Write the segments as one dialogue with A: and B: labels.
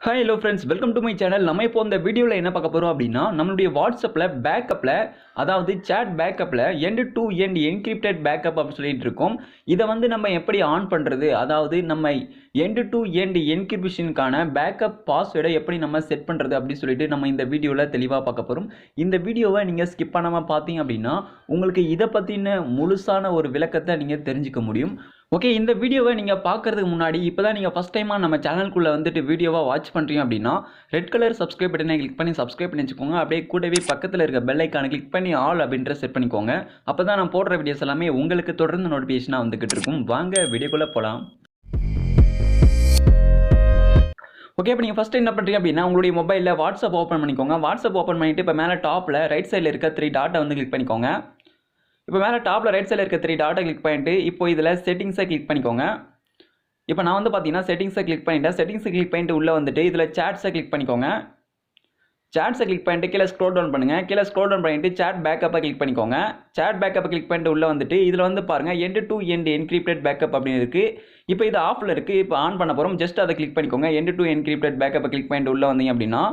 A: Hi hello friends, welcome to my channel. நம்ம இப்போ இந்த வீடியோவில் என்ன பார்க்க போகிறோம் அப்படின்னா, நம்மளுடைய வாட்ஸ்அப்பில் பேக்கப்பில், அதாவது சேட் பேக்கப்பில் end to end encrypted backup அப்படின்னு சொல்லிட்டு இருக்கோம். இதை வந்து நம்ம எப்படி ஆன் பண்ணுறது, அதாவது நம்ம எண்ட் டு எண்ட் என்கிரிப்ஷனுக்கான பேக்கப் பாஸ்வேர்டை எப்படி நம்ம செட் பண்ணுறது அப்படின்னு சொல்லிட்டு நம்ம இந்த வீடியோவில் தெளிவாக பார்க்க போகிறோம். இந்த வீடியோவை நீங்கள் ஸ்கிப் பண்ணாமல் பார்த்தீங்க அப்படின்னா உங்களுக்கு இதை பற்றின முழுசான ஒரு விளக்கத்தை நீங்கள் தெரிஞ்சுக்க முடியும். ஓகே, இந்த வீடியோவை நீங்கள் பார்க்குறதுக்கு முன்னாடி இப்போ தான் நீங்கள் ஃபஸ்ட் டைமாக நம்ம சேனலுக்குள்ளே வந்துட்டு வீடியோவாக வாட்ச் பண்ணுறீங்க அப்படின்னா ரெட் கலர் சப்ஸ்கிரைப் பட்டனை கிளிக் பண்ணி சப்ஸ்கிரைப் பண்ணி வச்சுக்கோங்க. அப்படியே கூடவே பக்கத்தில் இருக்க பெல் ஐக்கானை கிளிக் பண்ணி ஆல் அப்படின்ற செட் பண்ணிக்கோங்க. அப்போ தான் நான் போடுற வீடியோஸ் எல்லாமே உங்களுக்கு தொடர்ந்து நோட்டிஃபிகேஷனாக வந்துக்கிட்டு இருக்கும். வாங்க வீடியோக்குள்ளே போகலாம். ஓகே, இப்போ நீங்கள் ஃபஸ்ட்டு என்ன பண்ணுறீங்க அப்படின்னா உங்களுடைய மொபைலில் வாட்ஸ்அப் ஓப்பன் பண்ணிக்கோங்க. வாட்ஸ்அப் ஓப்பன் பண்ணிவிட்டு இப்போ மேலே டாப்பில் ரைட் சைடில் இருக்க 3 டாட்டை வந்து கிளிக் பண்ணிக்கோங்க. இப்போ மேலே டாப்பில் ரைட் சைடில் இருக்க 3 டாட்டை கிளிக் பண்ணிட்டு இப்போ இதில் செட்டிங்ஸை கிளிக் பண்ணிக்கோங்க. இப்போ நான் வந்து பார்த்தீங்கன்னா செட்டிங்ஸை கிளிக் பண்ணிட்டேன். செட்டிங்ஸை கிளிக் பண்ணிட்டு உள்ளே வந்துட்டு இதில் சேட்ஸை கிளிக் பண்ணிக்கோங்க. சேட்ஸை கிளிக் பண்ணிட்டு கீழே ஸ்க்ரோல் டவுன் பண்ணுங்கள். கீழே ஸ்க்ரோல் டவுன் பண்ணிட்டு சேட் பேக்கப்பை கிளிக் பண்ணிக்கோங்க. சேட் பேக்கப்பை கிளிக் பண்ணிட்டு உள்ளே வந்துட்டு இதில் வந்து பாருங்கள் end to end encrypted backup அப்படின்னு இருக்குது. இப்போ இது ஆஃபில் இருக்குது. இப்போ ஆன் பண்ண போகிறோம். ஜஸ்ட் அதை கிளிக் பண்ணிக்கோங்க. எண்ட் டு என்கிரிப்டட் பேக்கப்பை கிளிக் பண்ணிட்டு உள்ளே வந்தீங்க அப்படின்னா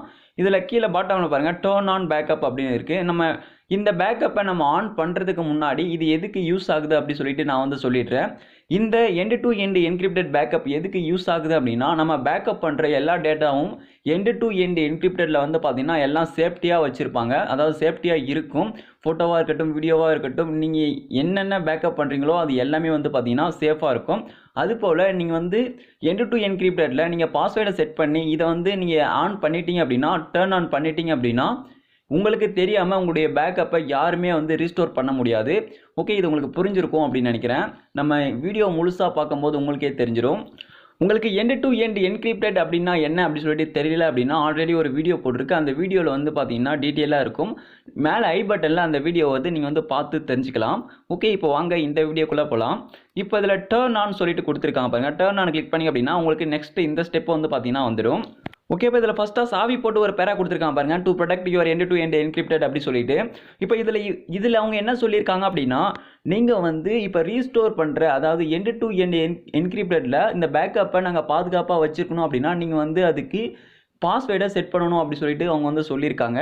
A: இதில் கீழே பாட்டமில் பாருங்கள் டர்ன் ஆன் பேக்கப் அப்படின்னு இருக்குது. நம்ம இந்த பேக்கப்பை நம்ம ஆன் பண்ணுறதுக்கு முன்னாடி இது எதுக்கு யூஸ் ஆகுது அப்படி சொல்லிட்டு நான் வந்து சொல்லிடுறேன். இந்த end to end encrypted backup எதுக்கு யூஸ் ஆகுது அப்படின்னா, நம்ம பேக்கப் பண்ணுற எல்லா டேட்டாவும் எண்ட் டு எண்ட் என்கிரிப்டடில் வந்து பார்த்திங்கன்னா எல்லாம் சேஃப்டியாக வச்சுருப்பாங்க. அதாவது சேஃப்டியாக இருக்கும். ஃபோட்டோவாக இருக்கட்டும், வீடியோவாக இருக்கட்டும், நீங்கள் என்னென்ன பேக்கப் பண்ணுறீங்களோ அது எல்லாமே வந்து பார்த்திங்கன்னா சேஃபாக இருக்கும். அதுபோல் நீங்கள் வந்து எண்ட் டு என்கிரிப்டடில் நீங்கள் பாஸ்வேர்டை செட் பண்ணி இதை வந்து நீங்கள் ஆன் பண்ணிட்டீங்க அப்படின்னா, டர்ன் ஆன் பண்ணிட்டீங்க அப்படின்னா உங்களுக்கு தெரியாமல் உங்களுடைய பேக்கப்பை யாருமே வந்து ரீஸ்டோர் பண்ண முடியாது. ஓகே, இது உங்களுக்கு புரிஞ்சிருக்கும் அப்படின்னு நினைக்கிறேன். நம்ம வீடியோ முழுசாக பார்க்கும்போது உங்களுக்கே தெரிஞ்சிடும். உங்களுக்கு எண்ட் டு எண்ட் என்கிரிப்டட் அப்படின்னா என்ன அப்படி சொல்லிட்டு தெரியல அப்படின்னா ஆல்ரெடி ஒரு வீடியோ போட்டிருக்கு. அந்த வீடியோவில் வந்து பார்த்தீங்கன்னா டீட்டெயிலாக இருக்கும். மேலே ஐ பட்டனில் அந்த வீடியோ வந்து நீங்கள் வந்து பார்த்து தெரிஞ்சுக்கலாம். ஓகே, இப்போ வாங்க இந்த வீடியோக்குள்ளே போகலாம். இப்போ இதில் டர்ன் ஆன் சொல்லிட்டு கொடுத்துருக்காங்க பாருங்கள். டர்ன் ஆன் கிளிக் பண்ணி அப்படின்னா உங்களுக்கு நெக்ஸ்ட் இந்த ஸ்டெப் வந்து பார்த்தீங்கன்னா வந்துடும். ஓகே, இப்போ இதில் ஃபஸ்ட்டாக சாவி போட்டு ஒரு பேரா கொடுத்துருக்காங்க பாருங்கள், to protect your end to end encrypted அப்படி சொல்லிட்டு. இப்போ இதில் அவங்க என்ன சொல்லியிருக்காங்க அப்படின்னா, நீங்கள் வந்து இப்போ ரீஸ்டோர் பண்ணுற, அதாவது எண்ட் டு எண்ட் என்கிரிப்டடில் இந்த பேக்கப்பை நாங்கள் பாதுகாப்பாக வச்சுருக்கணும் அப்படின்னா நீங்கள் வந்து அதுக்கு பாஸ்வேர்டை செட் பண்ணணும் அப்படி சொல்லிட்டு அவங்க வந்து சொல்லியிருக்காங்க.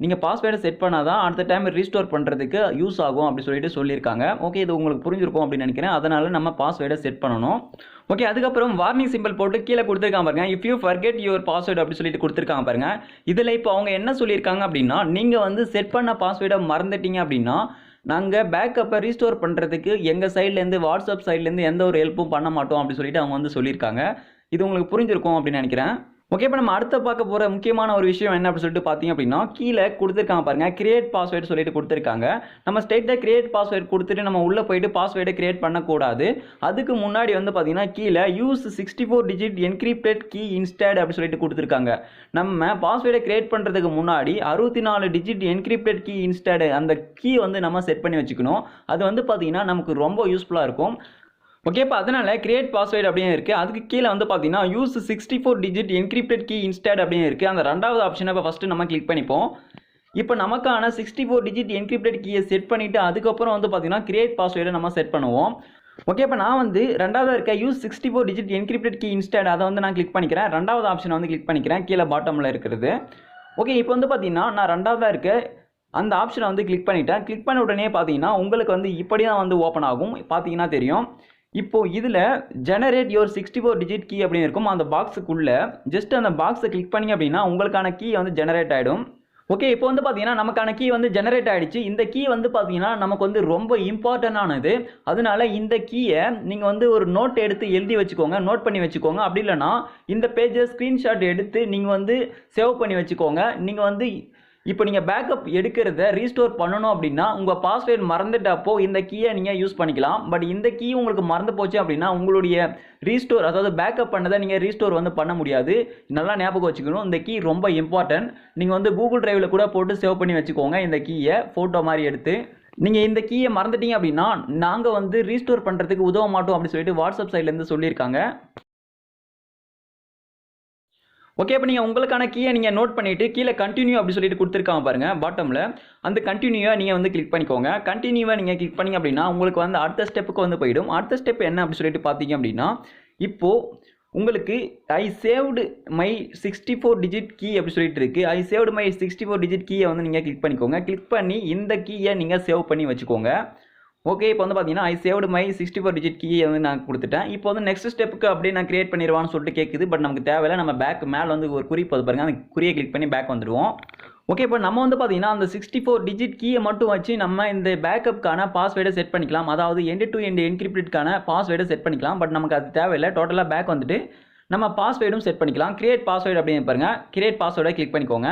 A: நீங்கள் பாஸ்வேர்டை செட் பண்ணால் தான் அடுத்த டைம் ரீஸ்டோர் பண்ணுறதுக்கு யூஸ் ஆகும் அப்படி சொல்லிட்டு சொல்லியிருக்காங்க. ஓகே, இது உங்களுக்கு புரிஞ்சிருக்கும் அப்படின்னு நினைக்கிறேன். அதனால் நம்ம பாஸ்வேர்டை செட் பண்ணணும். ஓகே, அதுக்கப்புறம் வார்னிங் சிம்பிள் போட்டு கீழே கொடுத்துருக்காங்க பாருங்க, if you forget your password அப்படி சொல்லிட்டு கொடுத்துருக்காங்க பாருங்க. இதில் இப்போ அவங்க என்ன சொல்லியிருக்காங்க அப்படின்னா, நீங்கள் வந்து செட் பண்ண பாஸ்வேர்டை மறந்துட்டீங்க அப்படின்னா நாங்கள் பேக்கப்பை ரீஸ்டோர் பண்ணுறதுக்கு எங்கள் சைட்லேருந்து, வாட்ஸ்அப் சைட்லேருந்து எந்த ஒரு ஹெல்ப்பும் பண்ண மாட்டோம் அப்படி சொல்லிட்டு அவங்க வந்து சொல்லியிருக்காங்க. இது உங்களுக்கு புரிஞ்சிருக்கும் அப்படின்னு நினைக்கிறேன். ஓகே, இப்போ நம்ம அடுத்த பார்க்க போகிற முக்கியமான ஒரு விஷயம் என்ன அப்படின்னு சொல்லிட்டு பார்த்தீங்க அப்படின்னா, கீழே கொடுத்துருக்காங்க பாருங்கள், கிரியேட் பாஸ்வேர்டு சொல்லிட்டு கொடுத்துருக்காங்க. நம்ம ஸ்ட்ரெயிட்டாக கிரியேட் பாஸ்வேர்டு கொடுத்துட்டு நம்ம உள்ளே போயிட்டு பாஸ்வேர்டை கிரியேட் பண்ணக்கூடாது. அதுக்கு முன்னாடி வந்து பார்த்தீங்கன்னா கீழே use 64 digit encrypted key instead அப்படி சொல்லிட்டு கொடுத்துருக்காங்க. நம்ம பாஸ்வேர்டை கிரியேட் பண்ணுறதுக்கு முன்னாடி 64 டிஜிட் என்கிரிப்டட் கீ இன்ஸ்டட் அந்த கீ வந்து நம்ம செட் பண்ணி வச்சுக்கணும். அது வந்து பார்த்தீங்கன்னா நமக்கு ரொம்ப யூஸ்ஃபுல்லாக இருக்கும். ஓகே, இப்போ அதனால் கிரியேட் பாஸ்வேர்டு அப்படின்னு இருக்குது. அதுக்கு கீழே வந்து பார்த்தீங்கன்னா use 64 digit encrypted key instead அப்படின்னு இருக்குது. அந்த ரெண்டாவது ஆப்ஷனை இப்போ ஃபஸ்ட்டு நம்ம கிளிக் பண்ணிப்போம். இப்போ நமக்கான 64 டிஜிட் என்கிரிப்டட் கீயை செட் பண்ணிவிட்டு அதுக்கப்புறம் வந்து பார்த்தீங்கன்னா கிரியேட் பாஸ்வேர்டை நம்ம செட் பண்ணுவோம். ஓகே, இப்போ நான் வந்து ரெண்டாவது இருக்க use 64 digit encrypted key instead அதை வந்து நான் கிளிக் பண்ணிக்கிறேன். ரெண்டாவது ஆப்ஷனை வந்து கிளிக் பண்ணிக்கிறேன், கீழே பாட்டமில் இருக்கிறது. ஓகே, இப்போ வந்து பார்த்தீங்கன்னா நான் ரெண்டாவதாக இருக்க அந்த ஆப்ஷனை வந்து கிளிக் பண்ணிட்டேன். கிளிக் பண்ண உடனே பார்த்தீங்கன்னா உங்களுக்கு வந்து இப்படி தான் வந்து ஓப்பன் ஆகும். பார்த்தீங்கன்னா தெரியும். இப்போது இதில் ஜெனரேட் யுவர் 64 டிஜிட் கீ அப்படின்னு இருக்கும். அந்த பாக்ஸுக்குள்ளே ஜஸ்ட் அந்த பாக்ஸை கிளிக் பண்ணி அப்படின்னா உங்களுக்கான கீ வந்து ஜெனரேட் ஆகிடும். ஓகே, இப்போ வந்து பார்த்தீங்கன்னா நமக்கான கீ வந்து ஜெனரேட் ஆகிடுச்சு. இந்த கீ வந்து பார்த்தீங்கன்னா நமக்கு வந்து ரொம்ப இம்பார்ட்டண்டானது. அதனால இந்த கீயை நீங்கள் வந்து ஒரு நோட் எடுத்து எழுதி வச்சுக்கோங்க, நோட் பண்ணி வச்சுக்கோங்க. அப்படி இல்லைனா இந்த பேஜை ஸ்க்ரீன்ஷாட் எடுத்து நீங்கள் வந்து சேவ் பண்ணி வச்சுக்கோங்க. நீங்கள் வந்து இப்போ நீங்கள் பேக்கப் எடுக்கிறத ரீஸ்டோர் பண்ணணும் அப்படின்னா உங்கள் பாஸ்வேர்டு மறந்துட்டப்போ இந்த கீயை நீங்கள் யூஸ் பண்ணிக்கலாம். பட் இந்த கீ உங்களுக்கு மறந்து போச்சு அப்படின்னா உங்களுடைய ரீஸ்டோர், அதாவது பேக்கப் பண்ணதை நீங்கள் ரீஸ்டோர் வந்து பண்ண முடியாது. நல்லா ஞாபகம் வச்சுக்கணும். இந்த கீ ரொம்ப இம்பார்ட்டன்ட். நீங்கள் வந்து கூகுள் டிரைவில் கூட போட்டு சேவ் பண்ணி வச்சுக்கோங்க. இந்த கீயை ஃபோட்டோ மாதிரி எடுத்து நீங்கள் இந்த கீயை மறந்துட்டீங்க அப்படின்னா நாங்கள் வந்து ரீஸ்டோர் பண்ணுறதுக்கு உதவ மாட்டோம் அப்படின்னு சொல்லிட்டு வாட்ஸ்அப் சைட்லேருந்து சொல்லியிருக்காங்க. ஓகே, இப்போ நீங்கள் உங்களுக்கான கீயை நீங்கள் நோட் பண்ணிவிட்டு கீழே கண்டினியூ அப்படி சொல்லிட்டு கொடுத்துருக்காங்க பாருங்கள் பாட்டமில். அந்த கண்டினியூவை நீங்கள் வந்து கிளிக் பண்ணிக்கோங்க. கண்டினியூவை நீங்கள் கிளிக் பண்ணிங்க அப்படின்னா உங்களுக்கு வந்து அடுத்த ஸ்டெப்புக்கு வந்து போயிடும். அடுத்த ஸ்டெப் என்ன அப்படி சொல்லிட்டு பார்த்தீங்க அப்படின்னா, இப்போது உங்களுக்கு ஐ சேவ்டு மை 64 டிஜிட் கீ அப்படி சொல்லிட்டு இருக்குது. ஐ சேவ்டு மை 64 டிஜிட் கீயை வந்து நீங்கள் கிளிக் பண்ணிக்கோங்க. கிளிக் பண்ணி இந்த கீயை நீங்கள் சேவ் பண்ணி வச்சுக்கோங்க. ஓகே, இப்போ வந்து பார்த்தீங்கன்னா ஐ சேவ்டு மை 64 டிஜிட் கீயை வந்து நான் கொடுத்துட்டேன். இப்போ வந்து நெக்ஸ்ட் ஸ்டெப்புக்கு அப்படியே நான் கிரியேட் பண்ணிடுவான்னு சொல்லிட்டு கேட்குது. பட் நமக்கு தேவையில்லை. நம்ம பேக் மேலே வந்து ஒரு குறி போது பாருங்கள், அந்த குறியை கிளிக் பண்ணி பேக் வந்துடுவோம். ஓகே, இப்போ நம்ம வந்து பார்த்தீங்கன்னா அந்த 64 டிஜிட் கீயை மட்டும் வச்சு நம்ம இந்த பேக்கப்புக்கான பாஸ்வேர்டை செட் பண்ணிக்கலாம். அதாவது எண்ட் டு எண்ட் என்கிரிப்டட்கான பாஸ்வேர்டை செட் பண்ணிக்கலாம். பட் நமக்கு அது தேவையில்லை. டோட்டலாக பேக் வந்துட்டு நம்ம பாஸ்வேர்டும் செட் பண்ணிக்கலாம். கிரியேட் பாஸ்வேர்டு அப்படின்னு பாருங்க, கிரியேட் பாஸ்வேர்டை கிளிக் பண்ணிக்கோங்க.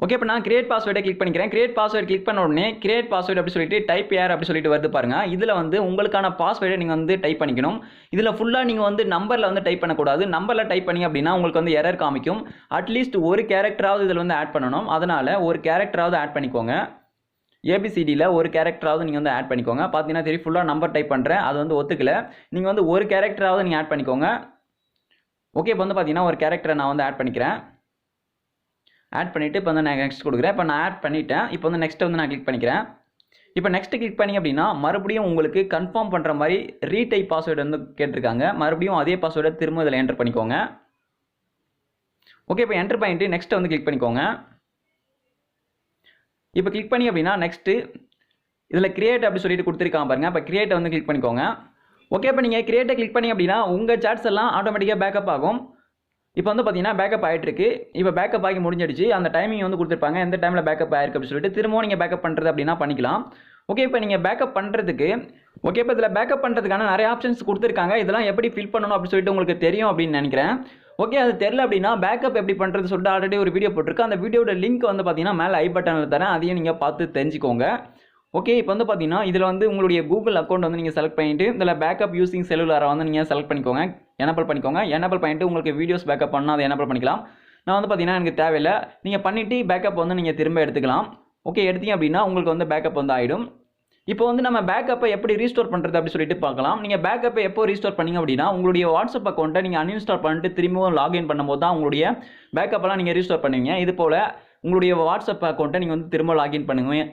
A: ஓகே, இப்போ நான் கிரியேட் பாஸ்வேர்டை கிளிக் பண்ணிக்கிறேன். கிரியேட் பாஸ்வேர்டு கிளிக் பண்ண உடனே கிரியேட் பாஸ்வேர்டு அப்படி சொல்லிட்டு டைப் ஏர் அப்படி சொல்லிட்டு வருது பாருங்க. இதில் வந்து உங்களுக்கான பாஸ்வேர்டை நீங்கள் வந்து டைப் பண்ணிக்கணும். இதில் ஃபுல்லாக நீங்கள் வந்து நம்பரில் வந்து டைப் பண்ணக்கூடாது. நம்பரில் டைப் பண்ணி அப்படின்னா உங்களுக்கு வந்து எரர் காமிக்கும். அட்லீஸ்ட் ஒரு கேரக்டராவது இதில் வந்து ஆட் பண்ணணும். அதனால் ஒரு கேரக்டராவது ஆட் பண்ணிக்கோங்க. ஏபிசிடியில் ஒரு கேரக்டராவது நீங்கள் வந்து ஆட் பண்ணிக்கோங்க. பார்த்தீங்கன்னா தெரியும், ஃபுல்லாக நம்பர் டைப் பண்ணுறேன், அது வந்து ஒத்துக்கல. நீங்கள் வந்து ஒரு கேரக்டராவது நீங்கள் ஆட் பண்ணிக்கோங்க. ஓகே, இப்போ வந்து பார்த்தீங்கன்னா ஒரு கேரக்டரை நான் வந்து ஆட் பண்ணிக்கிறேன். ஆட் பண்ணிவிட்டு இப்போ வந்து நான் நெக்ஸ்ட் கொடுக்குறேன். இப்போ நான் ஆட் பண்ணிவிட்டேன். இப்போ வந்து நெக்ஸ்ட் வந்து நான் கிளிக் பண்ணிக்கிறேன். இப்போ நெக்ஸ்ட் கிளிக் பண்ணி அப்படின்னா மறுபடியும் உங்களுக்கு கன்ஃபார்ம் பண்ணுற மாதிரி ரீடைப் பாஸ்வேர்டு வந்து கேட்டிருக்காங்க. மறுபடியும் அதே பாஸ்வேர்டை திரும்ப இதில் என்டர் பண்ணிக்கோங்க. ஓகே, இப்போ என்டர் பண்ணிட்டு நெக்ஸ்ட் வந்து கிளிக் பண்ணிக்கோங்க. இப்போ கிளிக் பண்ணி அப்படின்னா நெக்ஸ்ட்டு இதில் கிரியேட் அப்படி சொல்லிட்டு கொடுத்துருக்காங்க பாருங்கள். இப்போ கிரியேட்டை வந்து கிளிக் பண்ணிக்கோங்க. ஓகே, இப்போ நீங்கள் கிரியேட்டை கிளிக் பண்ணி அப்படின்னா உங்கள் சாட்ஸ் எல்லாம் ஆட்டோமேட்டிக்காக பேக்கப் ஆகும். இப்போ வந்து பார்த்தீங்கன்னா பேக்கப் ஆகிட்டுருக்கு. இப்போ பேக்கப் ஆகி முடிஞ்சிடுச்சு. அந்த டைமிங் வந்து கொடுத்துருப்பாங்க, எந்த டைமில் பேக்கப் ஆயிருக்கு அப்படின்னு சொல்லிட்டு. திரும்பவும் நீங்கள் பேக்கப் பண்ணுறது அப்படின்னா பண்ணிக்கலாம். ஓகே, இப்போ நீங்கள் பேக்கப் பண்ணுறதுக்கு இப்போ இதில் பேக்கப் பண்ணுறதுக்கான நிறைய ஆப்ஷன்ஸ் கொடுத்துருக்காங்க. இதெல்லாம் எப்படி ஃபில் பண்ணணும் அப்படின்னு சொல்லிட்டு உங்களுக்கு தெரியும் அப்படின்னு நினைக்கிறேன். ஓகே, அது தெரியல அப்படின்னா பேக்கப் எப்படி பண்ணுறது சொல்லிட்டு ஆல்ரெடி ஒரு வீடியோ போட்டிருக்கு. அந்த வீடியோட லிங்க் வந்து பார்த்தீங்கன்னா மேலே ஐ பட்டனில் தரேன், அதையும் நீங்கள் பார்த்து தெரிஞ்சுக்கோங்க. ஓகே, இப்போ வந்து பார்த்தீங்கன்னா இதில் வந்து உங்களுடைய கூகுள் அக்கௌண்ட் வந்து நீங்கள் செலக்ட் பண்ணிவிட்டு இதில் பேக்கப் யூசிங் செல்லுலாரை வந்து நீங்கள் செலக்ட் பண்ணிக்கோங்க, எனபிள் பண்ணிக்கோங்க. எனபிள் பண்ணிவிட்டு உங்களுக்கு வீடியோஸ் பேக்கப் பண்ணால் அதை எனபிள் பண்ணிக்கலாம். நான் வந்து பார்த்தீங்கன்னா எனக்கு தேவையில்லை. நீங்கள் பண்ணிவிட்டு பேக்கப் வந்து நீங்கள் திரும்ப எடுத்துக்கலாம். ஓகே, எடுத்தீங்க அப்படின்னா உங்களுக்கு வந்து பேக்கப் வந்து ஆகிடும். இப்போ வந்து நம்ம பேக்கப்பை எப்படி ரீஸ்டோர் பண்ணுறது அப்படி சொல்லிட்டு பார்க்கலாம். நீங்கள் பேக்கப்பை எப்போ ரீஸ்டோர் பண்ணிங்க அப்படின்னா உங்களுடைய வாட்ஸ்அப் அக்கௌண்ட்டை நீங்கள் அன்இன்ஸ்டால் பண்ணிட்டு திரும்பவும் லாகின் பண்ணும்போது தான் உங்களுடைய பேக்கப்பெல்லாம் நீங்கள் ரீஸ்டோர் பண்ணுவீங்க. இது போல் உங்களுடைய வாட்ஸ்அப் அக்கௌண்ட்டை நீங்கள் வந்து திரும்ப லாகின்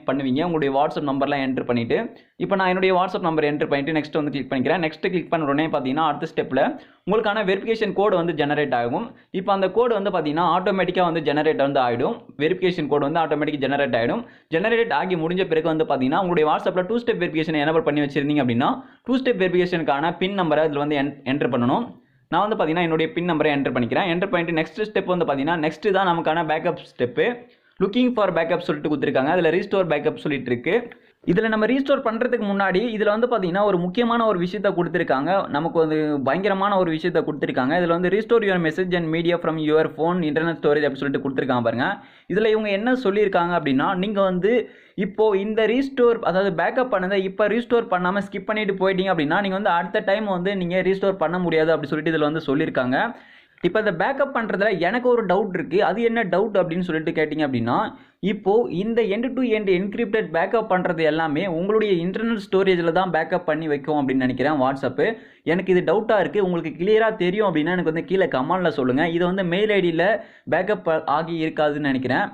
A: பண்ணுவீங்க உங்களுடைய வாட்ஸ்அப் நம்பர்லாம் என்ட்ரு பண்ணிவிட்டு. இப்போ நான் என்னுடைய வாட்ஸ்அப் நம்பர் என்ட்ரு பண்ணிவிட்டு நெக்ஸ்ட் வந்து கிளிக் பண்ணிக்கிறேன். நெக்ஸ்ட் கிளிக் பண்ண உடனே பார்த்தீங்கன்னா அடுத்த ஸ்டெப்பில் உங்களுக்கான வெரிஃபிகேஷன் கோடு வந்து ஜெனரேட் ஆகும். இப்போ அந்த கோடு வந்து பார்த்தீங்கன்னா ஆட்டோமேட்டிக்காக வந்து ஜெனரேட் வந்து ஆகிடும். வெரிஃபிகேஷன் கோடு வந்து ஆட்டோமேட்டிக் ஜெனரேட் ஆகிடும். ஜெனரேட் ஆகி முடிஞ்ச பிறகு வந்து பார்த்தீங்கன்னா உங்களுடைய வாட்ஸ்அப்பில் 2 ஸ்டெப் வெரிஃபிகேஷன் எனபிள் பண்ணி வச்சிருந்தீங்க அப்படின்னா 2 ஸ்டெப் வெரிஃபிகேஷனுக்கான பின் நம்பரை இதில் வந்து என்ட்ரு பண்ணணும். நான் வந்து பார்த்தீங்கன்னா என்னுடைய பின் நம்பரை என்ட்ரு பண்ணிக்கிறேன். என்ட்ரு பண்ணிட்டு நெக்ஸ்ட் ஸ்டெப் வந்து பார்த்தீங்கன்னா நெக்ஸ்ட் தான் நமக்கான backup step. Looking for backup சொல்லிட்டு கொடுத்துருக்காங்க. அதில் ரீஸ்டோர் பேக்கப் சொல்லிட்டு இருக்கு. இதில் நம்ம ரீஸ்டோர் பண்ணுறதுக்கு முன்னாடி இதில் வந்து பார்த்தீங்கன்னா ஒரு முக்கியமான ஒரு விஷயத்தை கொடுத்துருக்காங்க. நமக்கு வந்து பயங்கரமான ஒரு விஷயத்தை கொடுத்துருக்காங்க. இதில் வந்து restore your message and media from your phone internet storage அப்படின்னு சொல்லிட்டு கொடுத்துருக்காங்க பாருங்க. இதில் இவங்க என்ன சொல்லியிருக்காங்க அப்படின்னா நீங்கள் வந்து இப்போது இந்த ரீஸ்டோர் அதாவது பேக்கப் பண்ணதை இப்போ ரீஸ்டோர் பண்ணாமல் ஸ்கிப் பண்ணிட்டு போயிட்டீங்க அப்படின்னா நீங்கள் வந்து அடுத்த டைம் வந்து நீங்கள் ரீஸ்டோர் பண்ண முடியாது அப்படி சொல்லிட்டு இதில் வந்து சொல்லியிருக்காங்க. இப்போ இந்த பேக்கப் பண்ணுறதுல எனக்கு ஒரு டவுட் இருக்குது. அது என்ன டவுட் அப்படின்னு சொல்லிட்டு கேட்டிங்க அப்படின்னா இப்போது இந்த end to end encrypted backup பண்ணுறது எல்லாமே உங்களுடைய இன்டர்னல் ஸ்டோரேஜில் தான் பேக்கப் பண்ணி வைக்கும் அப்படின்னு நினைக்கிறேன் வாட்ஸ்அப்பு. எனக்கு இது டவுட்டாக இருக்குது. உங்களுக்கு கிளியராக தெரியும் அப்படின்னா எனக்கு வந்து கீழே கமெண்டில் சொல்லுங்கள். இது வந்து மெயில் ஐடியில் பேக்கப் ஆகி இருக்காதுன்னு நினைக்கிறேன்.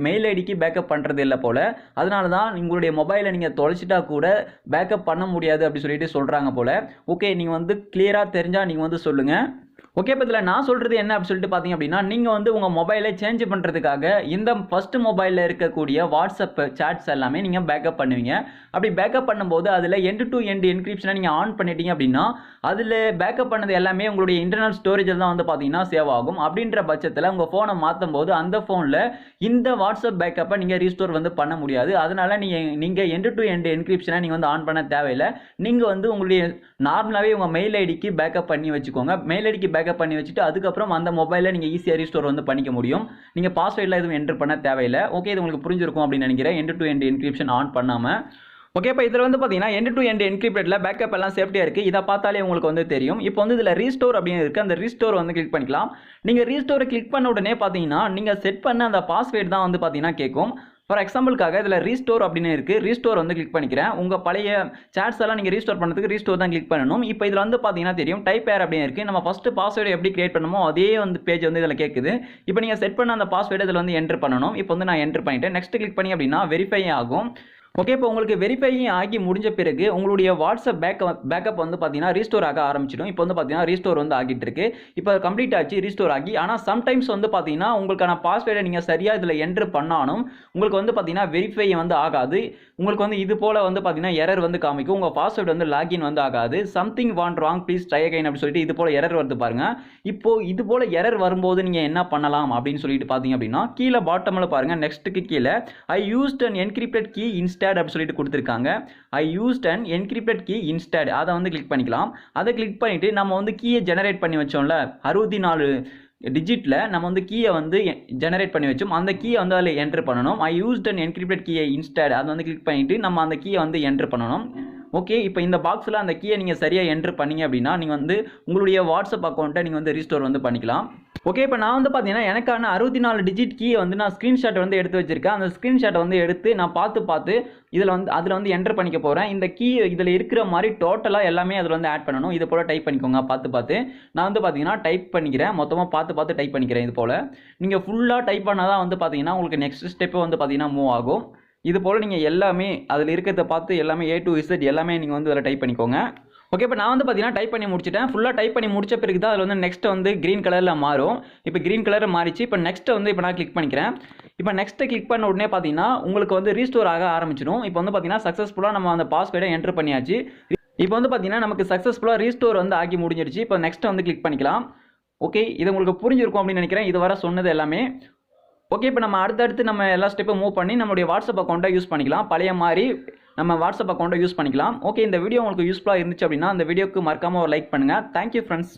A: மெயில் ஐடிக்கு பேக்கப் பண்ணுறது இல்லை போல். அதனால தான் உங்களுடைய மொபைலை நீங்கள் தொலைச்சிட்டா கூட பேக்கப் பண்ண முடியாது அப்படி சொல்லிட்டு சொல்கிறாங்க போல். ஓகே, நீங்கள் வந்து கிளியராக தெரிஞ்சால் நீங்கள் வந்து சொல்லுங்கள். ஓகே, இப்போ இதில் நான் சொல்கிறது என்ன அப்படின்னு சொல்லிட்டு பார்த்தீங்க அப்படின்னா நீங்கள் வந்து உங்கள் மொபைலை சேஞ்ச் பண்ணுறதுக்காக இந்த ஃபஸ்ட்டு மொபைலில் இருக்கக்கூடிய வாட்ஸ்அப் சாட்ஸ் எல்லாமே நீங்கள் பேக்கப் பண்ணுவீங்க. அப்படி பேக்கப் பண்ணும்போது அதில் எண்ட் டு எண்ட் என்கிரிப்ஷனை நீங்கள் ஆன் பண்ணிட்டீங்க அப்படின்னா அதில் பேக்கப் பண்ணது எல்லாமே உங்களுடைய இன்டர்னல் ஸ்டோரேஜில் தான் வந்து பார்த்தீங்கன்னா சேவ் ஆகும். அப்படின்ற பட்சத்தில் உங்கள் ஃபோனை மாற்றும் போது அந்த ஃபோனில் இந்த வாட்ஸ்அப் பேக்கப்பை நீங்கள் ரீஸ்டோர் வந்து பண்ண முடியாது. அதனால் நீங்கள் எண்ட் டு எண்ட் என்கிரிப்ஷனை நீங்கள் வந்து ஆன் பண்ண தேவையில்லை. நீங்கள் வந்து உங்களுடைய நார்மலாகவே உங்கள் மெயில் ஐடிக்கு பேக்கப் பண்ணி வச்சுக்கோங்க. மெயில் ஐடிக்கு பேக்கப் பண்ணி வச்சுட்டு அதுக்கப்புறம் அந்த மொபைலில் நீங்கள் ஈஸியாக ரீஸ்டோர் வந்து பண்ணிக்க முடியும். நீங்கள் பாஸ்வேர்டில் எதுவும் என்டர் பண்ண தேவையில்லை. ஓகே, இது உங்களுக்கு புரிஞ்சிருக்கும் அப்படின்னு நினைக்கிறேன் end to end encryption on பண்ணாமல். ஓகே, இப்போ இதில் வந்து பார்த்தீங்கன்னா எண்ட் டு எண்ட் என்கிரிப்டடில் பேக்கப் எல்லாம் சேஃப்டியாக இருக்குது. இதை பார்த்தாலே உங்களுக்கு வந்து தெரியும். இப்போ வந்து இதில் ரீஸ்டோர் அப்படின்னு இருக்குது. அந்த ரீஸ்டோர் வந்து கிளிக் பண்ணிக்கலாம். நீங்கள் ரீஸ்டோரை கிளிக் பண்ண உடனே பார்த்தீங்கன்னா நீங்கள் செட் பண்ண அந்த பாஸ்வேர்டு தான் வந்து பார்த்தீங்கன்னா கேட்கும். ஃபார் எக்ஸாம்பிளுக்காக இதில் ரீஸ்டோர் அப்படின்னு இருக்குது. ரீஸ்டோர் வந்து கிளிக் பண்ணிக்கிறேன். உங்கள் பழைய சாட்ஸ் எல்லாம் நீங்கள் ரீஸ்டோர் பண்ணுறதுக்கு ரீஸ்டோர் தான் கிளிக் பண்ணணும். இப்போ இதில் வந்து பார்த்தீங்கன்னா தெரியும் டைப் ஏர் அப்படின்னு இருக்குது. நம்ம ஃபஸ்ட்டு பாஸ்வேர்டு எப்படி கிரியேட் பண்ணணுமோ அதே வந்து பேஜ் வந்து இதில் கேட்குது. இப்போ நீங்கள் செட் பண்ண அந்த பாஸ்வேர்டு இதில் வந்து என்ட்ரு பண்ணணும். இப்போ வந்து நான் என்ட்ரு பண்ணிட்டேன். நெக்ஸ்ட் கிளிக் பண்ணி அப்படின்னா வெரிஃபை ஆகும். ஓகே, இப்போ உங்களுக்கு வெரிஃபையும் ஆகி முடிஞ்ச பிறகு உங்களுடைய வாட்ஸ்அப் பேக்கப் வந்து பார்த்தீங்கன்னா ரீஸ்டோர் ஆக ஆரம்பிச்சிடும். இப்போ வந்து பார்த்தீங்கன்னா ரீஸ்டோர் வந்து ஆகிட்டு இருக்கு. இப்போ கம்ப்ளீட் ஆச்சு ரீஸ்டோர் ஆகி. ஆனால் சம்டைம்ஸ் வந்து பார்த்தீங்கன்னா உங்களுக்கான பாஸ்வேர்டை நீங்கள் சரியாக இதில் என்ட்ரு பண்ணாலும் உங்களுக்கு வந்து பார்த்தீங்கன்னா வெரிஃபை வந்து ஆகாது. உங்களுக்கு வந்து இது போல் வந்து பார்த்தீங்கன்னா எரர் வந்து காமிக்கும். உங்கள் பாஸ்வேர்டு வந்து லாகின் வந்து ஆகாது. Something want wrong please try again அப்படின்னு சொல்லிட்டு இது போல் எரர் வருது பாருங்க. இப்போ இது போல் எரர் வரும்போது நீங்கள் என்ன பண்ணலாம் அப்படின்னு சொல்லிட்டு பார்த்தீங்க அப்படின்னா கீழே பாட்டமில் பாருங்க, நெக்ஸ்ட்டுக்கு கீழே I used an encrypted key instead அப்படி சொல்லிட்டு கொடுத்துருக்காங்க. I used an encrypted key instead அதை வந்து கிளிக் பண்ணிக்கலாம். அதை கிளிக் பண்ணிட்டு நம்ம வந்து கீயை ஜெனரேட் பண்ணி வச்சோம்ல 64 டிஜிட்டில் நம்ம வந்து கீயை வந்து ஜெனரேட் பண்ணி வச்சோம். அந்த கீயை வந்து அதில் என்ட்ரு பண்ணணும். ஐ யூஸ்ட் அன் என்கிரிப்டட் கீயை இன்ஸ்டட் அதை வந்து கிளிக் பண்ணிட்டு நம்ம அந்த கீயை வந்து என்ட்ரு பண்ணணும். ஓகே, இப்போ இந்த பாக்ஸில் அந்த கீயை நீங்கள் சரியாக என்ட்ரு பண்ணீங்க அப்படின்னா நீங்கள் வந்து உங்களுடைய வாட்ஸ்அப் அக்கௌண்ட்டை நீங்கள் வந்து ரீஸ்டோர் வந்து பண்ணிக்கலாம். ஓகே, இப்போ நான் வந்து பார்த்தீங்கன்னா எனக்கான 64 டிஜிட் கீயை வந்து நான் ஸ்க்ரீன்ஷாட் வந்து எடுத்து வச்சிருக்கேன். அந்த ஸ்க்ரீன்ஷாட்டை வந்து எடுத்து நான் பார்த்து அதில் வந்து என்ட்ரு பண்ணிக்க போகிறேன். இந்த கீ இதில் இருக்கிற மாதிரி டோட்டலாக எல்லாமே அதில் வந்து ஆட் பண்ணணும். இது போல் டைப் பண்ணிக்கோங்க பார்த்து. நான் வந்து பார்த்தீங்கன்னா டைப் பண்ணிக்கிறேன், மொத்தமாக பார்த்து டைப் பண்ணிக்கிறேன். இது போல் நீங்கள் ஃபுல்லாக டைப் பண்ணால் தான் வந்து பார்த்தீங்கன்னா உங்களுக்கு நெக்ஸ்ட் ஸ்டெப்பு வந்து பார்த்தீங்கன்னா மூவ் ஆகும். இது போல் நீங்கள் எல்லாமே அதில் இருக்கிறத பார்த்து எல்லாமே A to Z எல்லாமே நீங்கள் வந்து அதில் டைப் பண்ணிக்கோங்க. ஓகே, இப்போ நான் வந்து பார்த்தீங்கன்னா டைப் பண்ணி முடிச்சிட்டேன். ஃபுல்லாக டைப் பண்ணி முடிச்ச பிறகு தான் அதில் வந்து நெக்ஸ்ட் வந்து க்ரீன் கலரில் மாறும். இப்போ க்ரீன் கலரில் மாறிச்சு. இப்போ நெக்ஸ்ட்டை வந்து இப்போ நான் கிளிக் பண்ணிக்கிறேன். இப்போ நெக்ஸ்ட்டை கிளிக் பண்ண உடனே பார்த்தீங்கன்னா உங்களுக்கு வந்து ரீஸ்டோர் ஆக ஆரம்பிச்சிடும். இப்போ வந்து பார்த்தீங்கன்னா சக்ஸஸ்ஃபுல்லாக நம்ம அந்த பாஸ்வேர்டை என்ட்ரு பண்ணியாச்சு. இப்போ வந்து பார்த்தீங்கன்னா நமக்கு சக்ஸஸ்ஃபுல்லாக ரீஸ்டோர் வந்து ஆகி முடிஞ்சிருச்சு. இப்போ நெக்ஸ்ட் வந்து கிளிக் பண்ணிக்கலாம். ஓகே, இது உங்களுக்கு புரிஞ்சிருக்கும் அப்படின்னு நினைக்கிறேன். இது வர சொன்னது எல்லாமே. ஓகே, இப்போ நம்ம அடுத்தடுத்து நம்ம எல்லா ஸ்டெப்பும் மூவ் பண்ணி நம்மளுடைய வாட்ஸ்அப் அக்கௌண்ட்டை யூஸ் பண்ணிக்கலாம். பழைய மாதிரி நம்ம வாட்ஸ்அப் அக்கௌண்ட்டை யூஸ் பண்ணிக்கலாம். ஓகே, இந்த வீடியோ உங்களுக்கு யூஸ்ஃபுல்லாக இருந்துச்சு அப்படின்னா அந்த வீடியோக்கு மறக்காமல் ஒரு லைக் பண்ணுங்கள். Thank you friends.